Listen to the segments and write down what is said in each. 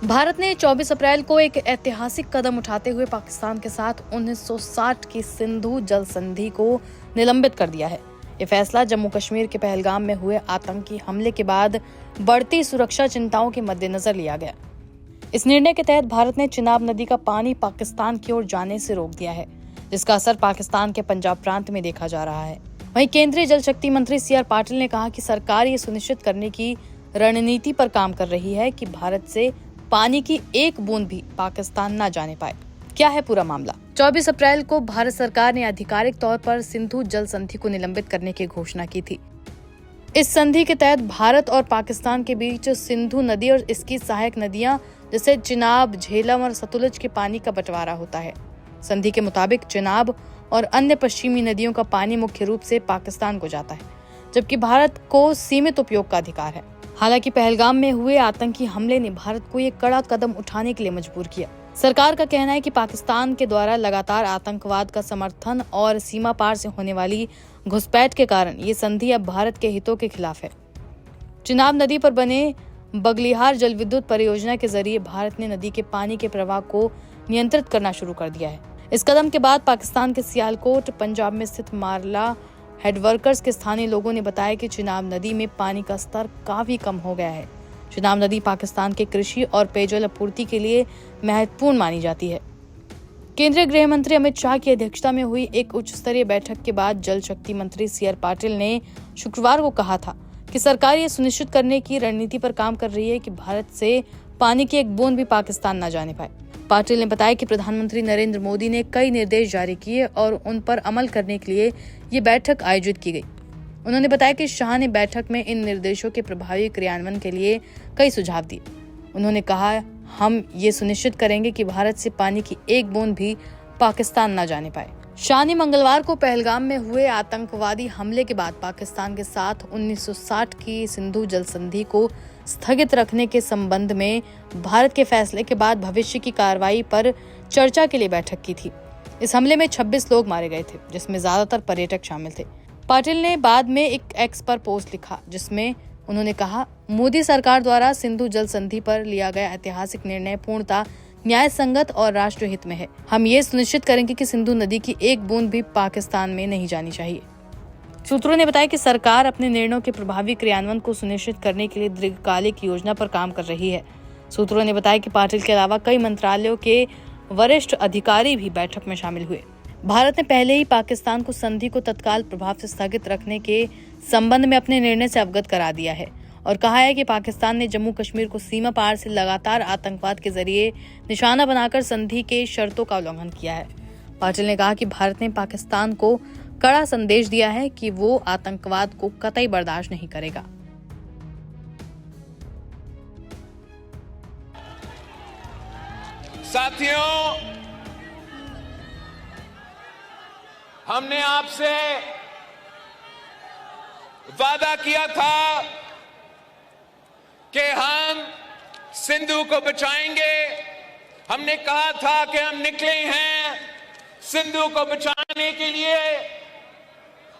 भारत ने 24 अप्रैल को एक ऐतिहासिक कदम उठाते हुए पाकिस्तान के साथ 1960 की सिंधु जल संधि को निलंबित कर दिया है। ये फैसला जम्मू कश्मीर के पहलगाम में हुए आतंकी हमले के बाद बढ़ती सुरक्षा चिंताओं के मद्देनजर लिया गया। इस निर्णय के तहत भारत ने चिनाब नदी का पानी पाकिस्तान की ओर जाने से रोक दिया है, जिसका असर पाकिस्तान के पंजाब प्रांत में देखा जा रहा है। वहीं केंद्रीय जल शक्ति मंत्री CR पाटिल ने कहा कि सरकार ये सुनिश्चित करने की रणनीति पर काम कर रही है कि भारत से पानी की एक बूंद भी पाकिस्तान न जाने पाए। क्या है पूरा मामला? 24 अप्रैल को भारत सरकार ने आधिकारिक तौर पर सिंधु जल संधि को निलंबित करने की घोषणा की थी। इस संधि के तहत भारत और पाकिस्तान के बीच सिंधु नदी और इसकी सहायक नदियां जैसे चिनाब, झेलम और सतलुज के पानी का बंटवारा होता है। संधि के मुताबिक चिनाब और अन्य पश्चिमी नदियों का पानी मुख्य रूप से पाकिस्तान को जाता है, जबकि भारत को सीमित उपयोग का अधिकार है। हालांकि पहलगाम में हुए आतंकी हमले ने भारत को ये कड़ा कदम उठाने के लिए मजबूर किया। सरकार का कहना है कि पाकिस्तान के द्वारा लगातार आतंकवाद का समर्थन और सीमा पार से होने वाली घुसपैठ के कारण ये संधि अब भारत के हितों के खिलाफ है। चिनाब नदी पर बने बगलिहार जल विद्युत परियोजना के जरिए भारत ने नदी के पानी के प्रवाह को नियंत्रित करना शुरू कर दिया है। इस कदम के बाद पाकिस्तान के सियालकोट, पंजाब में स्थित मारला हेडवर्कर्स के स्थानीय लोगों ने बताया कि चिनाब नदी में पानी का स्तर काफी कम हो गया है। चिनाब नदी पाकिस्तान के कृषि और पेयजल आपूर्ति के लिए महत्वपूर्ण मानी जाती है। केंद्रीय गृह मंत्री अमित शाह की अध्यक्षता में हुई एक उच्च स्तरीय बैठक के बाद जल शक्ति मंत्री CR पाटिल ने शुक्रवार को कहा था कि सरकार ये सुनिश्चित करने की रणनीति पर काम कर रही है कि भारत से पानी की एक बूंद भी पाकिस्तान न जाने पाए। पाटिल ने बताया कि प्रधानमंत्री नरेंद्र मोदी ने कई निर्देश जारी किए और उन पर अमल करने के लिए ये बैठक आयोजित की गई। उन्होंने बताया कि शाह ने बैठक में इन निर्देशों के प्रभावी क्रियान्वयन के लिए कई सुझाव दिए। उन्होंने कहा, हम ये सुनिश्चित करेंगे कि भारत से पानी की एक बूंद भी पाकिस्तान न जाने पाए। शाह ने मंगलवार को पहलगाम में हुए आतंकवादी हमले के बाद पाकिस्तान के साथ 1960 की सिंधु जल संधि को स्थगित रखने के संबंध में भारत के फैसले के बाद भविष्य की कार्रवाई पर चर्चा के लिए बैठक की थी। इस हमले में 26 लोग मारे गए थे, जिसमें ज्यादातर पर्यटक शामिल थे। पाटिल ने बाद में एक एक्स पर पोस्ट लिखा, जिसमें उन्होंने कहा, मोदी सरकार द्वारा सिंधु जल संधि पर लिया गया ऐतिहासिक निर्णय पूर्णतः न्याय संगत और राष्ट्र हित में है। हम ये सुनिश्चित करेंगे कि सिंधु नदी की एक बूंद भी पाकिस्तान में नहीं जानी चाहिए। सूत्रों ने बताया कि सरकार अपने निर्णयों के प्रभावी क्रियान्वयन को सुनिश्चित करने के लिए दीर्घकालिक योजना पर काम कर रही है। सूत्रों ने बताया कि पाटिल के अलावा कई मंत्रालयों के वरिष्ठ अधिकारी भी बैठक में शामिल हुए। भारत ने पहले ही पाकिस्तान को संधि को तत्काल प्रभाव से स्थगित रखने के संबंध में अपने निर्णय से अवगत करा दिया है और कहा है कि पाकिस्तान ने जम्मू कश्मीर को सीमा पार से लगातार आतंकवाद के जरिए निशाना बनाकर संधि के शर्तों का उल्लंघन किया है। पाटिल ने कहा कि भारत ने पाकिस्तान को कड़ा संदेश दिया है कि वो आतंकवाद को कतई बर्दाश्त नहीं करेगा। साथियों, हमने आपसे वादा किया था कि हम सिंधु को बचाएंगे। हमने कहा था कि हम निकले हैं सिंधु को बचाने के लिए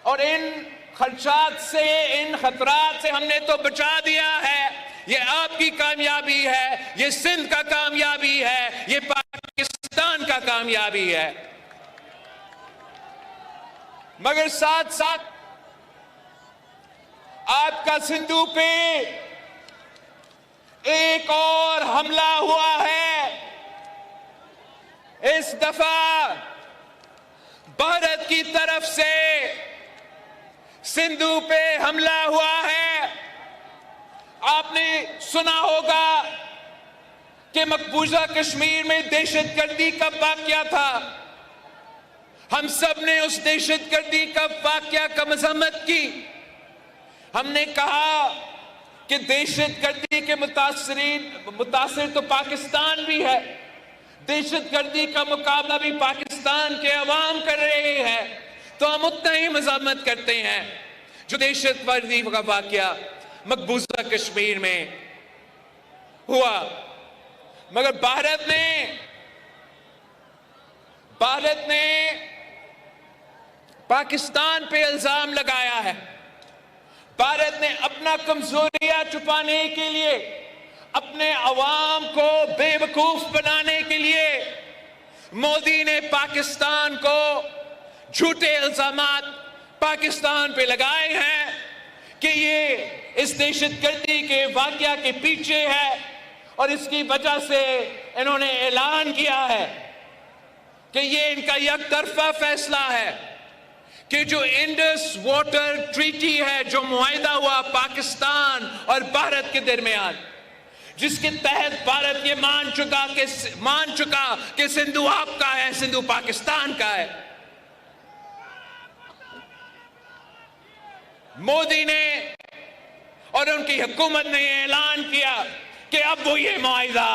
और इन खदशात से, इन खतरात से हमने तो बचा दिया है। ये आपकी कामयाबी है, ये सिंध का कामयाबी है, ये पाकिस्तान का कामयाबी है। मगर साथ साथ आपका सिंधु पे एक और हमला हुआ है। इस दफा भारत की तरफ से सिंधु पे हमला हुआ है। आपने सुना होगा कि मकबूजा कश्मीर में दहशतगर्दी का वाकया था। हम सब ने उस दहशतगर्दी का वाकया का मजम्मत की। हमने कहा कि दहशतगर्दी के मुतासिर तो पाकिस्तान भी है। दहशतगर्दी का मुकाबला भी पाकिस्तान के अवाम कर रहे हैं, तो हम उतना ही मजम्मत करते हैं जो दहशतगर्दी का वाकया मकबूजा कश्मीर में हुआ। मगर भारत ने पाकिस्तान पे इल्जाम लगाया है। भारत ने अपना कमजोरियां छुपाने के लिए अपने अवाम को बेवकूफ बनाने के लिए मोदी ने पाकिस्तान को झूठे इल्जामात पाकिस्तान पे लगाए हैं कि ये इस दहशतगर्दी के वाकया के पीछे है, और इसकी वजह से इन्होंने ऐलान किया है कि ये इनका एकतरफा फैसला है कि जो इंडस वाटर ट्रीटी है, जो मुआहिदा हुआ पाकिस्तान और भारत के दरमियान, जिसके तहत भारत ये मान चुका कि सिंधु आपका है, सिंधु पाकिस्तान का है। मोदी ने और उनकी हुकूमत ने ऐलान किया कि अब वो ये मुआहिदा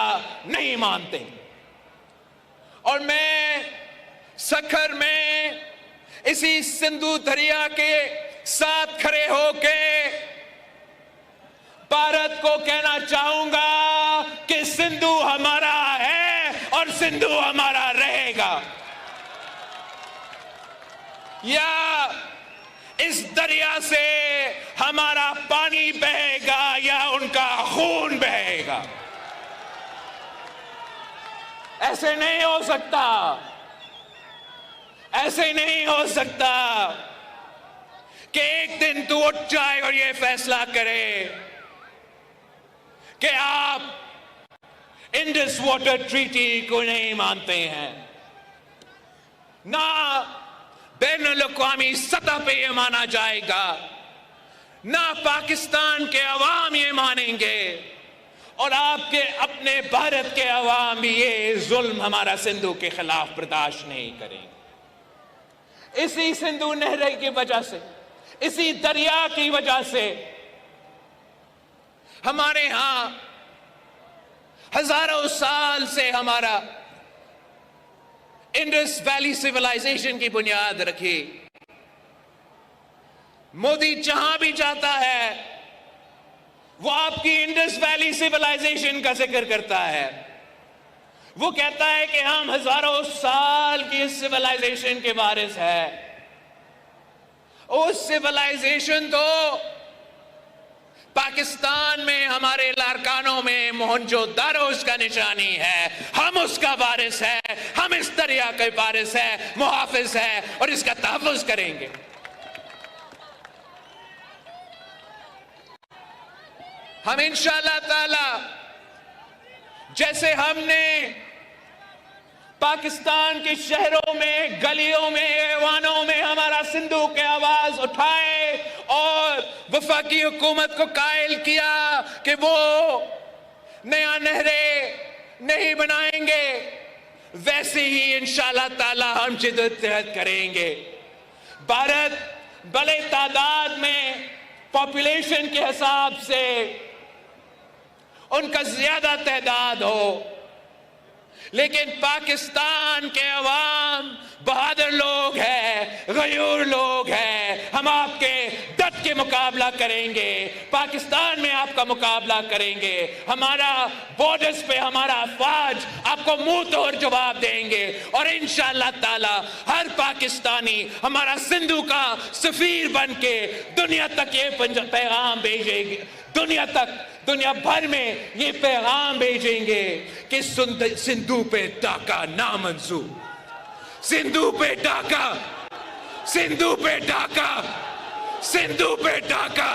नहीं मानते। और मैं सखर में इसी सिंधु दरिया के साथ खड़े होके भारत को कहना चाहूंगा कि सिंधु हमारा है और सिंधु हमारा रहेगा। या इस दरिया से हमारा पानी बहेगा या उनका खून बहेगा। ऐसे नहीं हो सकता, ऐसे नहीं हो सकता कि एक दिन तू उठ जाए और ये फैसला करे कि आप इंडस वाटर ट्रीटी को नहीं मानते हैं। ना बैनुल-अक़वामी सतह पे ये माना जाएगा, ना पाकिस्तान के अवाम ये मानेंगे, और आपके अपने भारत के अवाम भी ये जुल्म हमारा सिंधु के खिलाफ बर्दाश्त नहीं करेंगे। इसी सिंधु नहर की वजह से, इसी दरिया की वजह से हमारे यहां हजारों साल से हमारा इंडस वैली सिविलाइजेशन की बुनियाद रखी। मोदी जहां भी जाता है वो आपकी इंडस वैली सिविलाइजेशन का जिक्र करता है। वो कहता है कि हम हजारों साल की सिविलाइजेशन के वारिस है। उस सिविलाइजेशन तो पाकिस्तान में हमारे लारकानों में मोहनजोदारो उसका निशानी है। हम उसका वारिस है, हम इस दरिया के वारिस है, मुहाफिज है, और इसका तहफ़्फ़ुज़ करेंगे। हम इंशाअल्लाह ताला जैसे हमने पाकिस्तान के शहरों में, गलियों में, ऐवानों में हमारा सिंधु के आवाज उठाए और वफाकी हुकूमत को कायल किया कि वो नया नहरें नहीं बनाएंगे, वैसे ही इंशाअल्लाह ताला हम जिद्दत करेंगे। भारत बड़े तादाद में पॉपुलेशन के हिसाब से उनका ज्यादा तादाद हो, लेकिन पाकिस्तान के अवाम बहादुर लोग हैं, गयूर लोग हैं। हम आपके डट के मुकाबला करेंगे, पाकिस्तान में आपका मुकाबला करेंगे। हमारा बॉर्डर्स पे हमारा अफवाज आपको मुंह तोड़ जवाब देंगे, और इंशाअल्लाह ताला हर पाकिस्तानी हमारा सिंधु का सफीर बन के दुनिया तक ये पैगाम भेजेंगे, दुनिया भर में ये पैगाम भेजेंगे कि सिंधु पे डाका नामंजूर, सिंधु पे डाका, सिंधु पे डाका, सिंधु पे डाका।